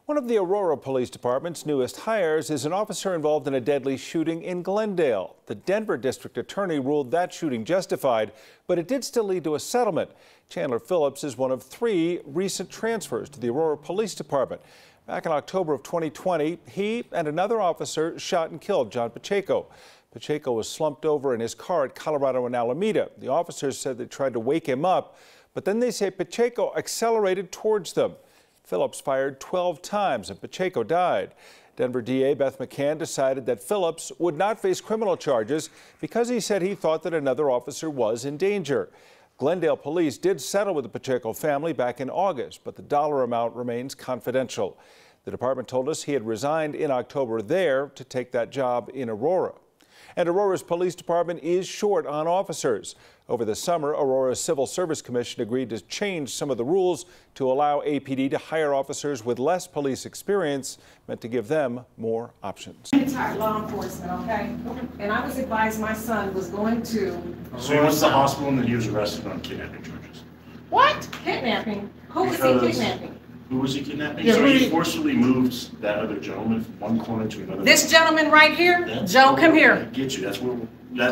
One of the Aurora Police Department's newest hires is an officer involved in a deadly shooting in Glendale. The Denver District Attorney ruled that shooting justified, but it did still lead to a settlement. Chandler Phillips is one of 3 recent transfers to the Aurora Police Department. Back in October of 2020, he and another officer shot and killed John Pacheco. Pacheco was slumped over in his car at Colorado and Alameda. The officers said they tried to wake him up, but then they say Pacheco accelerated towards them. Phillips fired 12 times and Pacheco died. Denver DA Beth McCann decided that Phillips would not face criminal charges because he said he thought that another officer was in danger. Glendale police did settle with the Pacheco family back in August, but the dollar amount remains confidential. The department told us he had resigned in October there to take that job in Aurora. And Aurora's police department is short on officers. Over the summer, Aurora's Civil Service Commission agreed to change some of the rules to allow APD to hire officers with less police experience, meant to give them more options. I'm retired law enforcement, okay? And I was advised my son was going to... So he went to the hospital and then he was arrested on kidnapping charges. What? Kidnapping? Who was he kidnapping? Who was he kidnapping? Yeah, so he forcibly moved that other gentleman from one corner to another. This gentleman right here? Joe, come here. I get you. That's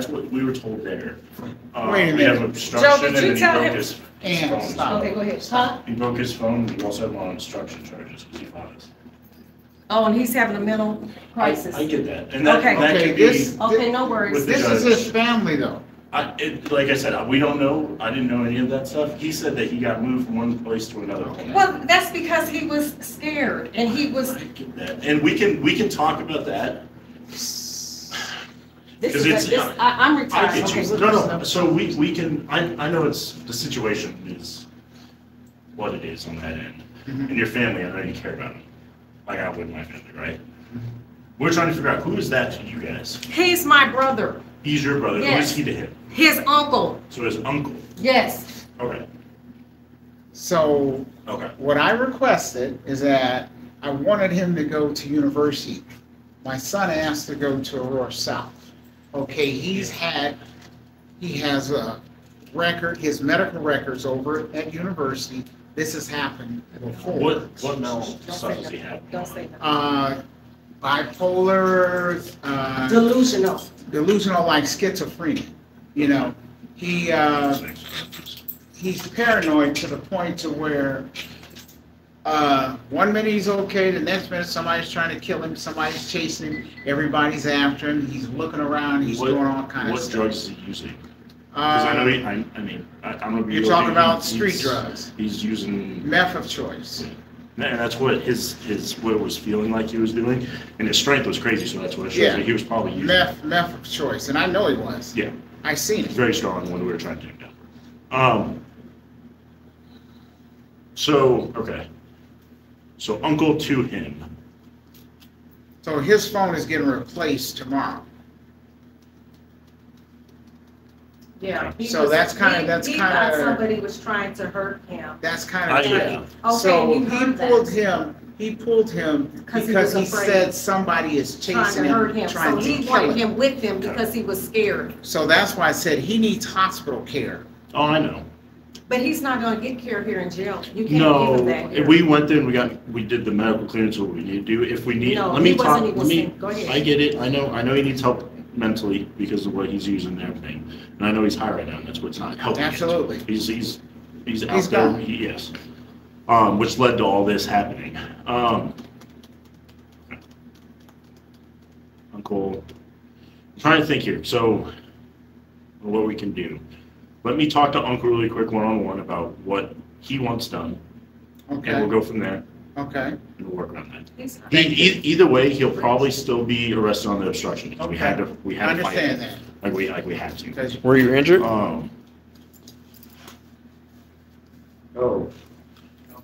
what we were told there. Wait a we have minute. obstruction Joe, did you and tell he him? broke his phone. Stop. Okay, go ahead. Huh? He broke his phone and we also have him on obstruction charges because he fought us. Oh, and he's having a mental crisis. I get that. And that, Okay. that Okay, could this- be, Okay, no worries. This is his family, though. like I said, we don't know. I didn't know any of that stuff. He said that he got moved from one place to another. Well, that's because he was scared and he was... I get that. And we can talk about that. I'm retired. I get Okay, you. No. So we can. I know the situation is what it is on that end, and your family. I know you care about them, like I would my family, right? We're trying to figure out who is that to you guys. He's my brother. He's your brother. Yes. Who is he to him? His uncle. So his uncle. Yes. Okay. So Okay. what I requested is that I wanted him to go to university. My son asked to go to Aurora South. Okay, he has a record, his medical records over at university. This has happened before. What mental stuff does he have? Don't say that. Bipolar, delusional like schizophrenia. You know, he's paranoid to the point to where one minute he's okay, the next minute somebody's trying to kill him, somebody's chasing him, everybody's after him, he's looking around, he's doing all kinds of What stuff. drugs is he using? Because I know I'm gonna be. You're talking about street drugs. He's using Meth of choice. And that's what what it was feeling like he was doing, and his strength was crazy. So that's what it shows. Yeah. That he was probably using Meth of choice, and I know he was. Yeah, I seen it. very strong when we were trying to take him down. So okay. So uncle to him. So his phone is getting replaced tomorrow. Yeah. So he thought somebody was trying to hurt him. That's kind of yeah. Okay, so you heard he pulled him because he said somebody is trying chasing to hurt him, him. trying So to he kill wanted him. him with him because he was scared. So that's why I said he needs hospital care. Oh, I know. But he's not going to get care here in jail. You can't give him that here. We went there and we did the medical clearance. What we need to do if we need. No, let me he talk. wasn't even saying- go ahead. I get it. I know he needs help mentally because of what he's using and everything. And I know he's high right now, and that's what's not helping. Absolutely. He's out He's there. gone. Yes. Which led to all this happening. Uncle, I'm trying to think here. So, what we can do. Let me talk to Uncle really quick one-on-one about what he wants done, Okay. and we'll go from there. Okay. And we'll work around that. Either way, he'll probably still be arrested on the obstruction. Because we had to I fight understand it. that. Like we had to. Because Were you injured?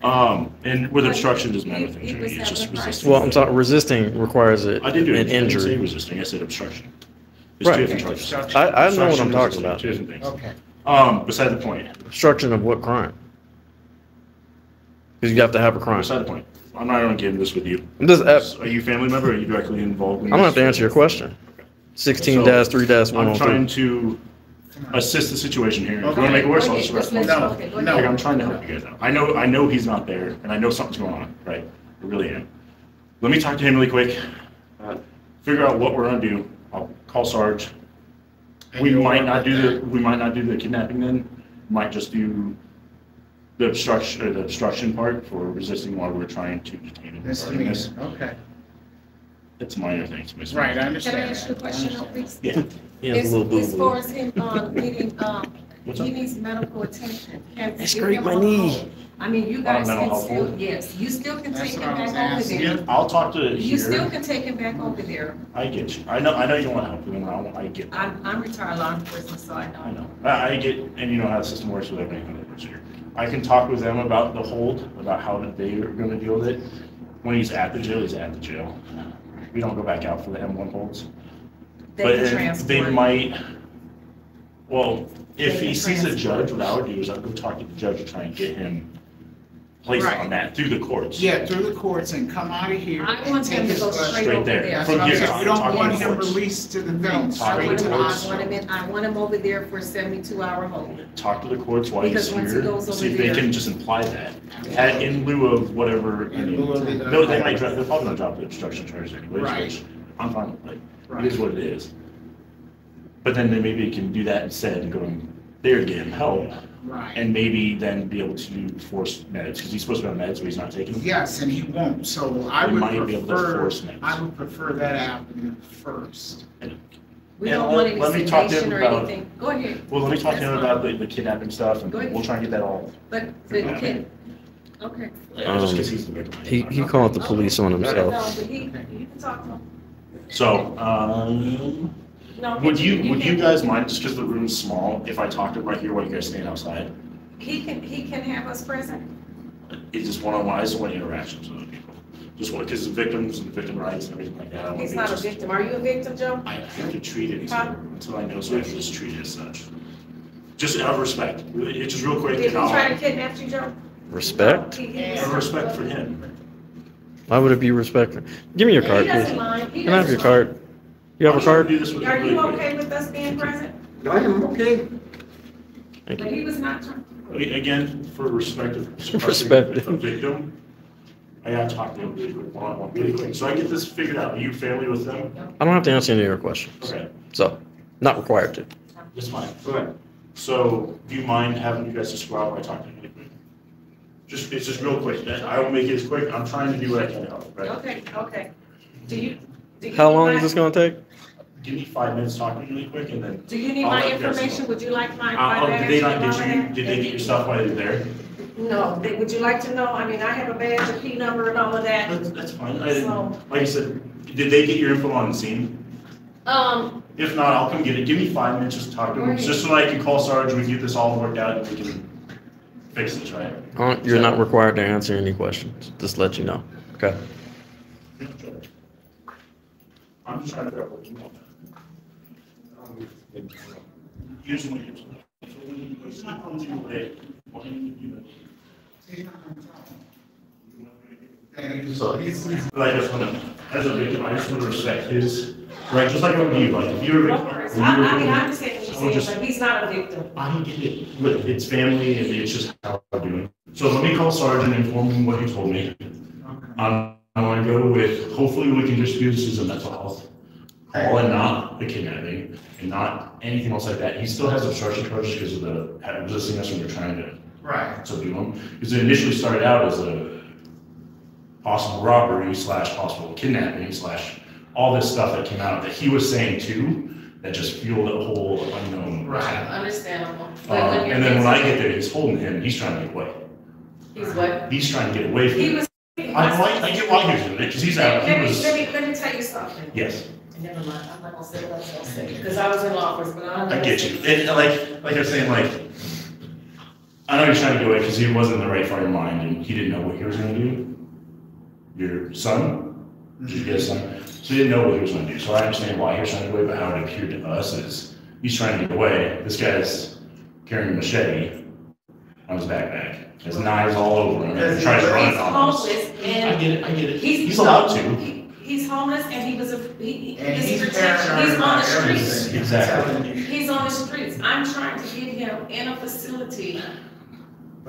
And with obstruction doesn't matter with injury. It's just resisting. Well, I'm sorry, resisting requires an I did do it. injury. I didn't say resisting. I said obstruction. There's Right. two different charges. I know what Obstruction I'm and talking resisting, about. two different things. okay. Beside the point. Obstruction of what crime? Because you have to have a crime. Beside the point. I'm not going to get into this with you. I'm just, Are you a family member? Or are you directly involved in I'm going to have this? to answer your question. Okay. 16-3-103. I'm trying to assist the situation here. If you want to make it worse, I'll just arrest myself. Okay, go No. Like, I'm trying to help you guys out. I know he's not there, and I know something's going on, right? I really am. Let me talk to him really quick. Figure out what we're gonna do. I'll call Sarge. We might not do the kidnapping then. Might just do the obstruction part for resisting while we're trying to detain him. Misdemeanor, okay. It's minor things. Right, I understand. Can I ask you a question, please? Yeah. He has a little As boo far boo. as him needing, What's up? he needs medical attention. Can we I give scraped him my a knee. hold? I mean, you guys mental can health still, hold? yes, you still can That's take what him I was back over asking. there. I'll talk to You still here. can take him back over there. I get you. I know you don't want to help him. I get that. I'm retired law enforcement, so I I know. know. I get, and you know how the system works with everything. I can talk with them about the hold, about how they are going to deal with it. When he's at the jail, he's at the jail. We don't go back out for the M1 holds. They But can they transport. might, well, if They he can sees a transport. judge, what I would do is I'd go talk to the judge and try and get him placed Right. on that through the courts. Yeah, through the courts and come out of here. I and want take him to his go blood. straight Straight over there. there. That's what I'm Forget saying. talking We don't to want the him courts. released to the No, thing, talk to straight the to the courts. hospital. I want him over there for a 72-hour hold. Talk to the courts while he's Because once he here, goes over see if they there- can just imply that. In lieu of whatever. In lieu of the- They might drop, they're probably gonna drop the obstruction charges anyways, Right. which I'm fine with, Right. it is what it is. But then they maybe can do that instead and go there to get him help. Right. And maybe then be able to force meds, because he's supposed to be on meds, but he's not taking them. Yes, and he won't, so I We would might be able to prefer, force meds. I would prefer that avenue first. We And don't want let any me talk to him sedation or about- anything. Go ahead. Well, let me talk to him That's about fine. the kidnapping stuff, and Go ahead. we'll try and get that all. But the kid, okay. Just because he's the victim. He called the police on No, himself. but you can talk to him. So, No, would you can- guys mind, just because the room's small, if I talk to him right here while you guys stand outside? He can have us present. It's just one-on-one, I just want interactions with other people. Just want, because the victims and the victim rights and everything like that. I don't He's wanna not a be just- victim. Are you a victim, Joe? I have to treat it Huh? until I know, so I have to just treat it as such. Just out of respect, it's just real quick. Did he and try to I'll- kidnap you, Joe? Respect? Out of respect for him. Why would it be respectful? Give me your card, He please. doesn't mind. He Can I have your doesn't mind. card? You have a I'm trying to card? do this with Are really you quick. okay with us being present? I am okay. Thank But you. he was not trying. Again, for respect of Respect. a victim, I gotta talk to him really quick, one-on-one, really quick. So I get this figured out. Are you family with them? I don't have to answer any of your questions. Okay, So, not required to. that's fine. Go ahead. So do you mind having you guys just go out while I talk to him really quick? It's just real quick. I will make it as quick. I'm trying to do what I can to help, right? Okay. Do you? How long is this gonna take? Give me 5 minutes talking really quick and then. Do you need I'll my let you guys information? know. Would you like my? Did they not badge get and all you, that? did they get your stuff while you're there? No, would you like to know? I mean, I have a badge, a P number and all of that. That's fine. I didn't, So- like I said, did they get your info on the scene? If not, I'll come get it. Give me 5 minutes just to talk to them, just so I can call Sarge, we can get this all worked out and we can fix this, right? You're not required to answer any questions. Just let you know. Okay. I'm just trying to figure out what you want. Usually, it's not on too late. What do you do? But I just want to, as a victim, I just want to respect his, right, just like I would you, like, if you're a victim. I mean, I understand what you're saying, but he's not a victim. I get it, but it's family and it's just how I'm doing. So let me call Sergeant and inform him what he told me. I want to go with, hopefully we can just do this as a mental health call and not a kidnapping and not anything else like that. He still has obstruction charges because of the resisting us when we're trying to subdue him. Because it initially started out as a possible robbery / possible kidnapping / all this stuff that came out that he was saying too, that just fueled a whole unknown attack. Understandable. And then when I get there, he's holding him, he's trying to get away. He's what? He's trying to get away from He him. was. I get why he was doing it, because he's out, he was, Let me tell you something. yes, Never mind, I'm not gonna say what I was gonna say, because I was in law enforcement. I get you. And like I was saying, like, I know you're trying to get away because he wasn't in the right frame of mind and he didn't know what he was gonna do. Your son, did you get a son? So he didn't know what he was gonna do, so I understand why he was trying to get away, but how it appeared to us is, he's trying to get away, this guy's carrying a machete on his backpack, has knives all over him, and tries to run He's it on us. homeless I and. get it. He's allowed to. He's homeless and he was And his he's protection, paranoid he's on the about streets. everything. Exactly. He's on the streets. I'm trying to get him in a facility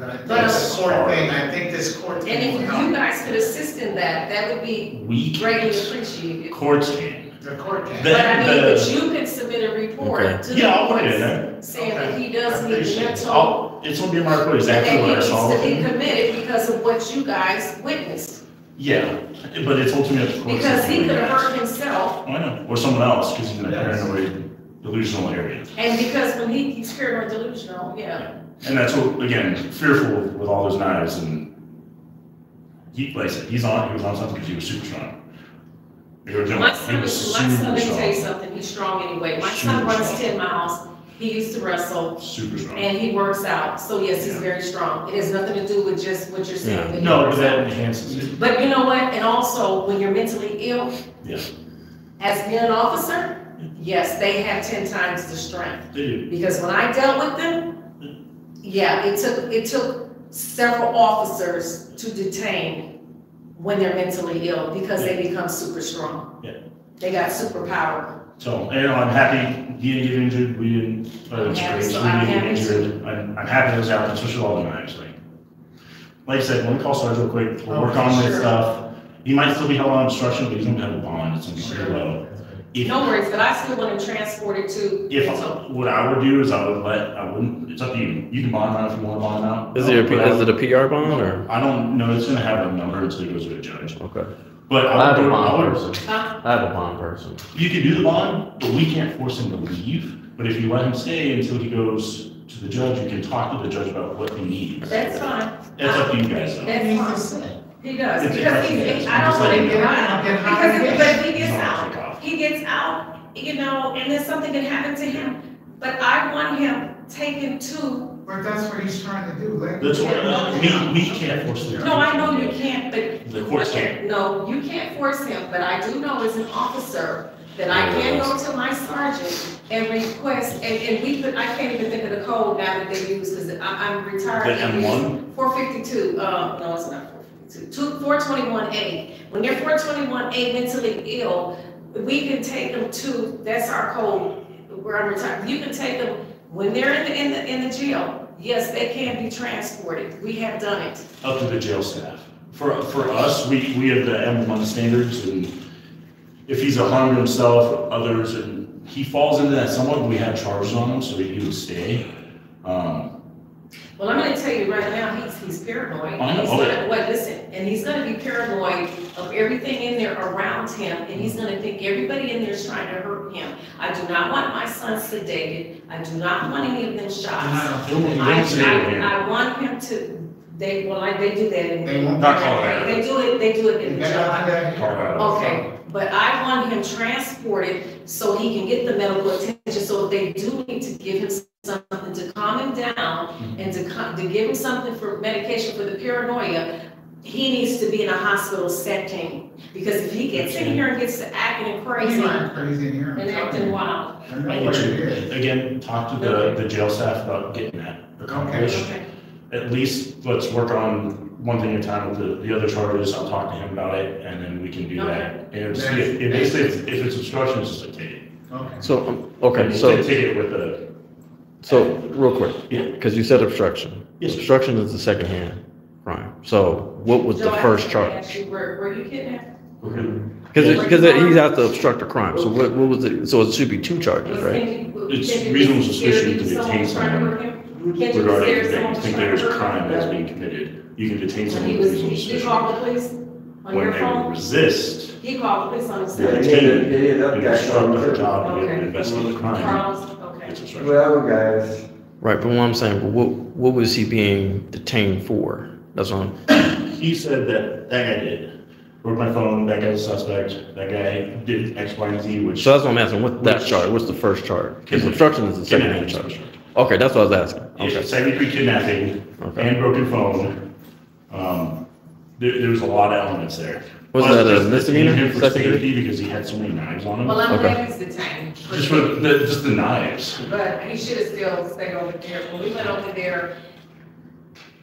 But I think But, this court thing, I think this court thing And will if help. you guys could assist in that, that would be We greatly can't. appreciated. Courts can. The court can. The- But I mean, the- but you could submit a report Okay. to the Yeah, I'll put it in courts there. saying Okay. that he does I need appreciate it. mental, It's gonna be in my report, and exactly that he what I needs saw. to be committed because of what you guys witnessed. Yeah, but it's ultimately up to courts. Because he could have Yes. hurt himself, I know, or someone else, because he's in a paranoid, delusional area. and because when he's paranoid delusional, yeah. And that's what, again, fearful with all those knives, and he, like I said, he was on something because he was super strong. He was My son, super let me tell you strong. something, he's strong anyway. My son Super runs strong. 10 miles, he used to wrestle, Super strong. and he works out. So yes, he's Yeah. very strong. It has nothing to do with just what you're saying. Yeah. that he No, works but that out. enhances it. But you know what, and also, when you're mentally ill, Yeah, as being an officer, yes, they have 10 times the strength. they do. Because when I dealt with them, yeah, it took several officers to detain when they're mentally ill because they become super strong. Yeah. They got superpower. So, you know, I'm happy he didn't get injured, we didn't, I'm happy, we so I'm didn't get happy injured. I'm happy it was out, especially with all the knives, like I said, let me call Sarge real quick, we'll work on this Sure. stuff. He might still be held on obstruction, but he's gonna have a bond, it's gonna be pretty low. If- No worries, but I still want to transport it to. If, what I would do is I wouldn't, it's up to you, you can bond out if you wanna bond out. Is it a PR bond or? I don't know, it's gonna have a number until it goes to a judge, Okay. but I have a I bond would, person. Huh? I have a bond person. you can do the bond, but we can't force him to leave. But if you let him stay until he goes to the judge, you can talk to the judge about what he needs. That's fine. It's up to you guys though. That's fine. He does, It's because a- I don't want to get out, Get out. because, but he He's gets not out. take off. He gets out, you know, and then something can happen to him. But I want him taken to, But that's what he's trying to do, let. That's what, we can't force the. no, I know you can't, but. The courts can't. No, you can't force him, but I do know as an officer that I can go to my sergeant and request, and we could, I can't even think of the code now that they use, because I'm retired. The M1? 452, no, it's not 452, 421A. When you're 421A mentally ill, we can take them to, that's our code where I'm retired. You can take them, when they're in the jail, yes, they can be transported. We have done it. Up to the jail staff. For us, we have the M1 standards, and if he's a harm to himself, others, and he falls into that somewhat, we have charges on him, so he would stay. Well, I'm gonna tell you right now, he's paranoid. I know. He's gonna, well, listen, and he's gonna be paranoid of everything in there around him, and he's gonna think everybody in there is trying to hurt him. I do not want my son sedated. I do not want any of them shots. I want him to, they do that in. They won't. Not Colorado. They do it in the jail. Colorado. Okay, but I want him transported so he can get the medical attention, so if they do need to give him something to calm him down and to give him something for medication for the paranoia, he needs to be in a hospital setting. Because if he gets in here and gets to acting He's crazy not crazy in here. and acting wild. I know what it is. Again, talk to the jail staff about getting that accomplished. Okay. At least let's work on one thing at a time with the other charges. I'll talk to him about it, and then we can do that. And it's, basically, if it's obstruction, it's just a ticket. Okay. So, okay, It's so, a ticket with a, so real quick, yeah. because you said obstruction. Yes. Obstruction is the second-hand crime. So what was the Joe, I first have to charge? ask you, were you kidnapped? Because he's have to obstruct the crime. So what was it? So it should be two charges, right? It's reasonable suspicion to detain someone regarding if you think there's a crime that's being committed. You can detain someone with reasonable He suspicion. called the police on When your they phone? resist, He called the police on his you're phone? detained, Yeah, that you guy obstruct their called. job, you Okay. investigate the crime. Charles, okay. It's obstruction. Well, guys, Right, but what I'm saying, what was he being detained for? That's what He said that guy did. Broke my phone, that guy's a suspect, that guy did X, Y, and Z, which. So that's what I'm asking, what's that charge? What's the first charge? Because obstruction is the second-hand Kidnapping. charge. Okay, that's what I was asking. Yeah, Okay. 73 kidnapping Okay. and broken phone. There was a lot of elements there. Was Plus, that a just misdemeanor? detaining him for Second degree? safety because he had so many knives on him. Well, I'm Okay. glad he's detained. Just for just the knives. But he should have still stayed over there. When we went over there,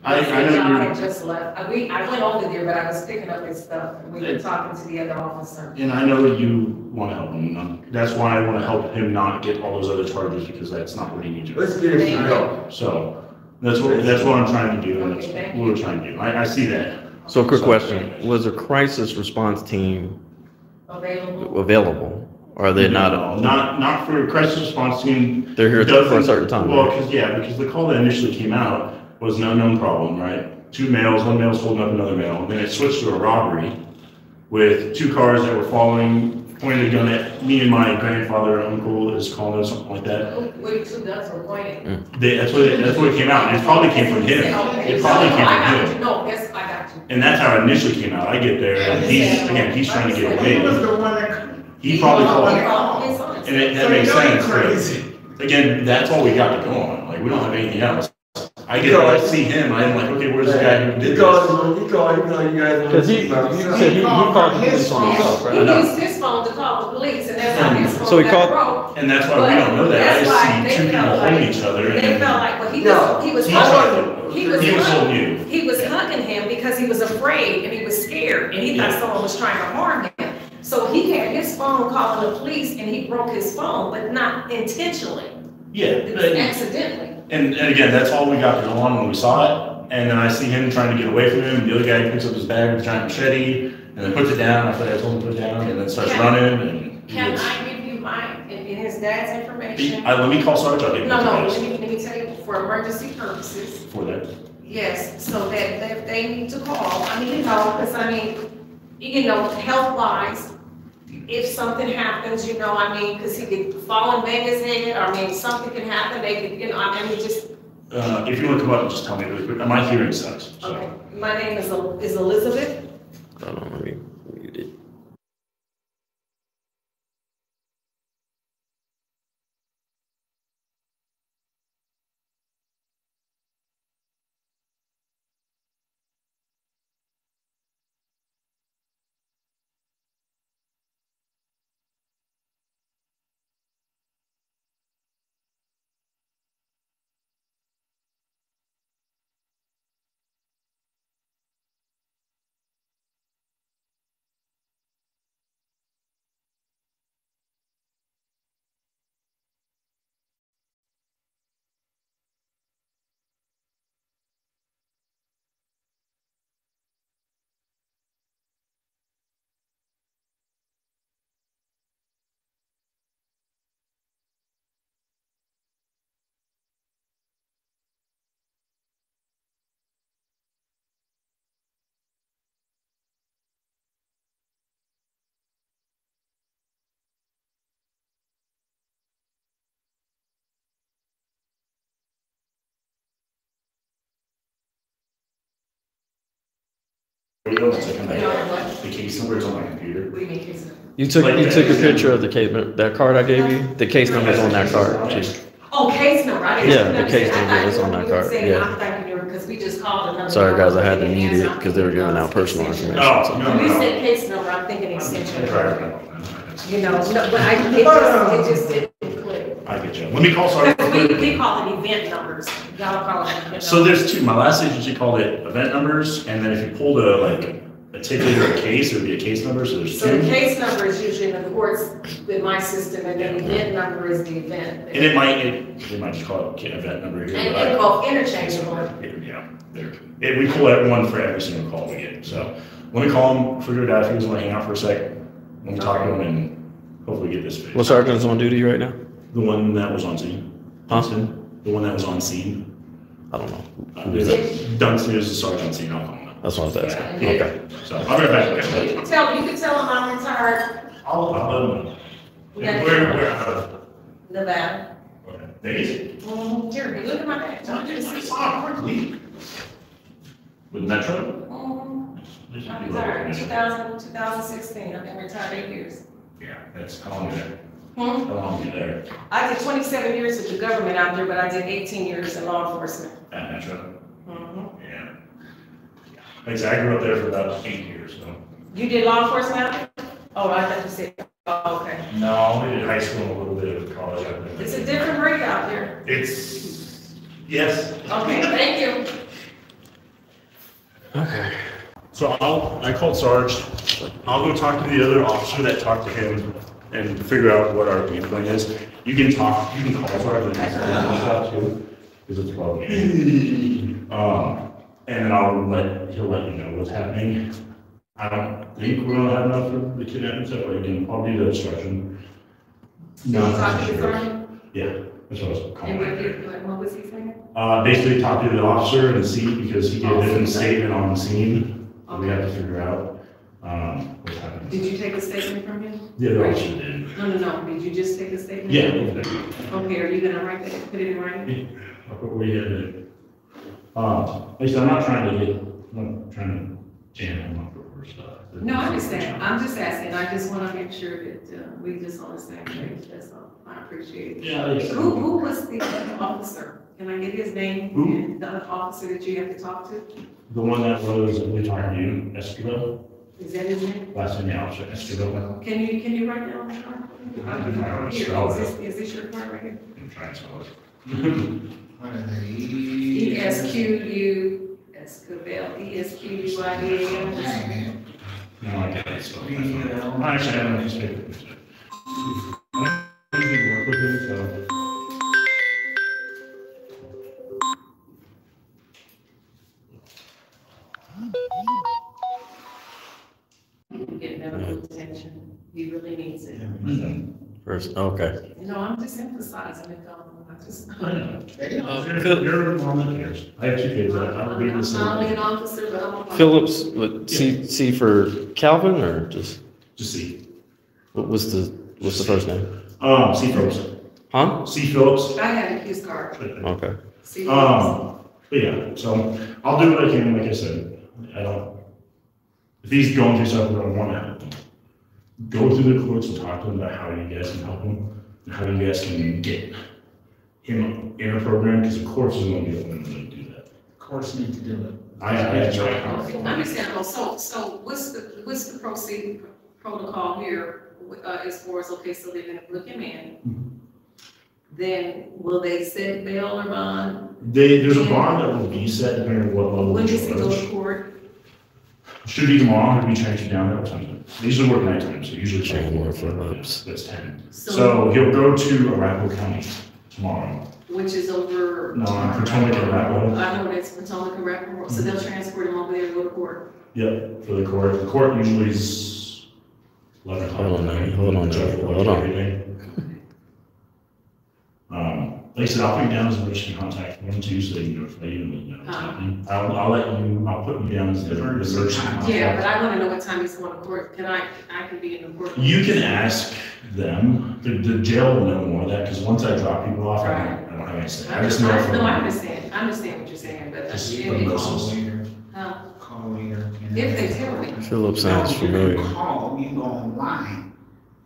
I John know had just left. I went over there, but I was picking up his stuff. We were talking to the other officer. and I know you want to help him. That's why I want to help him not get all those other charges because that's not what he needs to. let's get it Thank straight. you. So, That's what I'm trying to do, and that's what we're trying to do. I see that. So quick question, was a crisis response team available? Or are they not? Not for a crisis response team. They're here for a certain time. Well, because the call that initially came out was an unknown problem, right? 2 males, one male's holding up another male, and then it switched to a robbery with 2 cars that were following, pointed a gun at me and my grandfather or uncle is calling us, something like that. Wait, 2 guns were pointing. That's what it came out, and it probably came from him. It probably came from him. No, yes, I got you. And that's how it initially came out. I get there, and he's trying to get away. He was the one that. He probably called. And that makes sense. Crazy. Again, that's all we got to go on. Like, we don't have anything else. I get there, I see him, I'm like, okay, where's the guy who did this? He called, you guys. Because he called the police on himself, right? He used his phone to call the police, and that's how his phone So he got called- broke. And that's why we don't know that. I just see 2 people holding each other. They felt like, well, he was hugging him because he was afraid and he was scared, and he thought someone was trying to harm him. So he had his phone calling the police, and he broke his phone, but not intentionally. Yeah. It was accidentally. And again, that's all we got to go on when we saw it. And then I see him trying to get away from him, and the other guy picks up his bag with a giant machete, and then puts it down after I told him to put it down, and then starts running. And Can I give you mine and his dad's information? Let me call Sarge. I'll give you No, let me tell you, for emergency purposes. For that. Yes, so that they need to call, because health-wise, if something happens, because he could fall and bang his head, something can happen, they could, just. If you want to come up and just tell me really quick, my hearing sucks. So. Okay, my name is Elizabeth. Hold on, let me mute it. The case number is on my computer. What do you mean case number? You took a picture of the case, that card I gave you? The case number is on that card. Oh, case number, I didn't. Yeah, the case number is on that card, yeah. I'm thanking you, because we just called another. Sorry guys, I had to mute it because they were giving out personal information. Oh, no. When you said case number, I'm thinking extension. Right. But it just didn't click. I get you. Let me call Sarge. We call it event numbers. Y'all call it event numbers. So there's 2. My last agency called it event numbers, and then if you pulled a ticket or a case, it would be a case number. So there's 2. So the case number is usually in the courts with my system, and then the event number is the event. And they might just call it event number here. And they're both interchangeable. Yeah, we pull that one for every single call we get. So let me call him, figure it out if he doesn't want to hang out for a sec. Let me talk to him and hopefully get this fixed. What sergeant's on duty right now? The one that was on scene. Dunstan? The one that was on scene. I don't know. Dunstan is the sergeant on scene. I'll call him. That's what I was asking. Yeah. Okay. So I'll be right back. You can tell him I'm retired. I'll let him know. Yeah. Where out of? Nevada. Okay. Days? Here, look at my badge. I saw it quickly. With Metro? I'm retired, 2016, I've been retired 8 years. Yeah, that's how long you there? How long you there? I did 27 years with the government out there, but I did 18 years in law enforcement. At Metro? Yeah. Exactly, I grew up there for about 8 years, so. You did law enforcement out there? Oh, I thought you said, oh, okay. No, we did high school and a little bit of college out there. It's a different breed out there. Yes. Okay, thank you. Okay. So I called Sarge. I'll go talk to the other officer that talked to him and figure out what our game plan is. You can call Sarge and stuff too. because it's above me. And then he'll let you know what's happening. I don't think we're gonna have enough for the kidnapping stuff, but again, I'll do the instruction. No, yeah, that's what I was calling. What was he saying? Basically talk to the officer and see, because he gave a different statement on the scene. We have to figure out, what's happening. Did you take a statement from him? Yeah, the officer did. No, did you just take a statement? Yeah. Okay, are you gonna write that, put it in writing? Yeah, I'll put what he had to do. Like I said, I'm not trying to jam him up or stuff. No, I understand. I'm just asking. I just want to make sure that we just on the same page. That's all. I appreciate it. Yeah, like I said, Who was the officer? Can I get his name? Who? And the officer that you have to talk to? the one that was, we talked to you, Escobar, Is that his name? last name, yeah, Officer Escobar. Can you write that on the card? I can Here, spell it. is this your card right here? I'm trying to spell it. What are they? ESQU, Escobar, ESQUIDA. No, I can't spell it. I actually have no newspaper. I usually work with him, so. Get medical attention. He really needs it. First, okay. No, I'm just emphasizing it. I just. You're a mom that cares. I have 2 kids. I would be the I'm same. not only an officer, but I'm a. Phillips, what, C for Calvin or just, Just see. what's the first name? C. Phillips. Huh? C. Phillips. I have his card. Okay. See, But yeah, so I'll do what I can, like I said. If he's going through something, I want to help him. Go through the courts and talk to him about how you guys can help him, and how you guys can get him in a program, because the courts is going to be the one to do that. Courts need to do it. I tried. I understand. So what's the protocol here, as far as, okay, so they're gonna look him in. Then will they set bail or bond? There's a bond that will be set depending on what level. When of does he go charge. to court? Should be tomorrow, it'll be transferred down there sometime. They usually work nighttime, so usually it's like Chandler 4 Phillips. That's 10. So- So he'll go to Arapahoe County tomorrow. Which is over. No, Potomac and Arapahoe. I know that's Potomac and Rappaport, so they'll transport him over there to go to court. Yep, for the court. The court usually is 11 o'clock. Hold on, hold on. Like I said, I'll put you down as emergency contact for him too, so they can notify you and let you know what's happening. I'll put you down as the emergency contact. Yeah, but I wanna know what time he's going to court. I can be in the court. You can ask them. The jail will know more of that, because once I drop people off, I don't have any say. I just know. No, I understand what you're saying, but. Just if- put if- those- Call later. If they tell me. Phillips sounds No, familiar. You call, you go online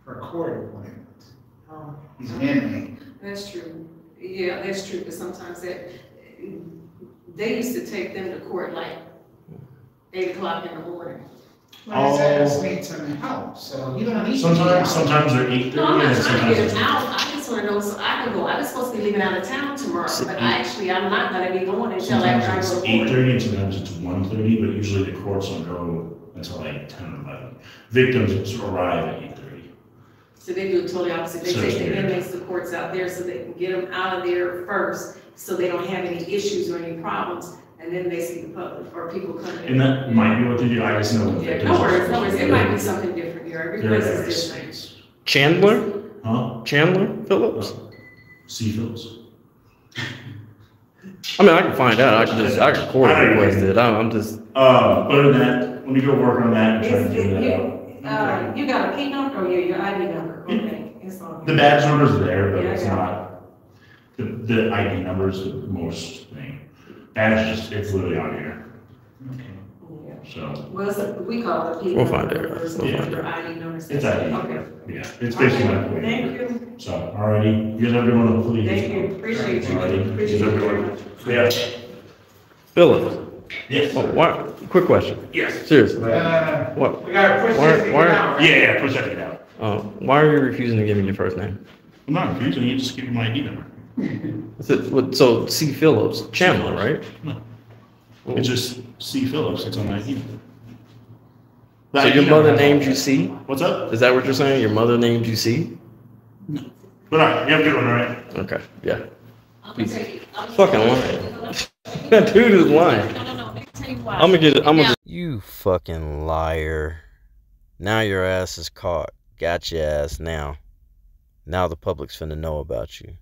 for a court appointment. Oh, He's an inmate. that's true. Yeah, that's true, but sometimes they used to take them to court like 8 o'clock in the morning. Like I said, I just need some help, so you don't need. Sometimes they're 8:30 No, I'm and not trying to sometimes get it's. out, I just wanna know, so I can go, I was supposed to be leaving out of town tomorrow, but I'm not gonna be going until after I Sometimes go it's to court. 8:30 and sometimes it's 1:30, but usually the courts don't go until like 10 or 11. Victims arrive at 8:30. So they do it totally opposite, they So take it's the weird. inmates to courts out there so they can get them out of there first, so they don't have any issues or any problems, and then they see the public or people coming in. And that might be what they do, I just know. the Yeah, victims no are- worries, it might be something different here, every They're place at is various different. states. Chandler? Huh? Chandler Phillips? C. Phillips. I mean, I can find out. I can court request it. I'm just, Other than that, let me go work on that and try to figure that out. You got a P number or your ID number, okay, it's on. The badge number's there, but Yeah, it's I got not, the ID number's the most thing. Badge it's literally on here, Yeah. so, Well, we call it a P. We'll number find it, versus we'll find your ID number. it's ID. Okay. Yeah, it's basically my point. Thank you, So, alrighty, you guys have a good one, hopefully. thank you, appreciate you, Alrighty, appreciate you guys have a you good very one. much. Yeah, Phillips. yes, Oh, why, quick question. yes. Seriously. What? We gotta push Why- this thing why- out. Yeah, push that thing out. Why are you refusing to give me your first name? I'm not confusing you, just give me my ID number. So C. Phillips, Chandler, right? No. It's just C. Phillips, it's on my ID number. So That your ID mother number- named you C? What's up? Is that what you're saying? Your mother named you C? But alright, you have a good one, alright? Okay, yeah. I'm gonna take it. Fucking lying. That dude is lying. No. Let me tell you why. I'm gonna just. You fucking liar. Now your ass is caught. Got your ass now. Now the public's finna know about you.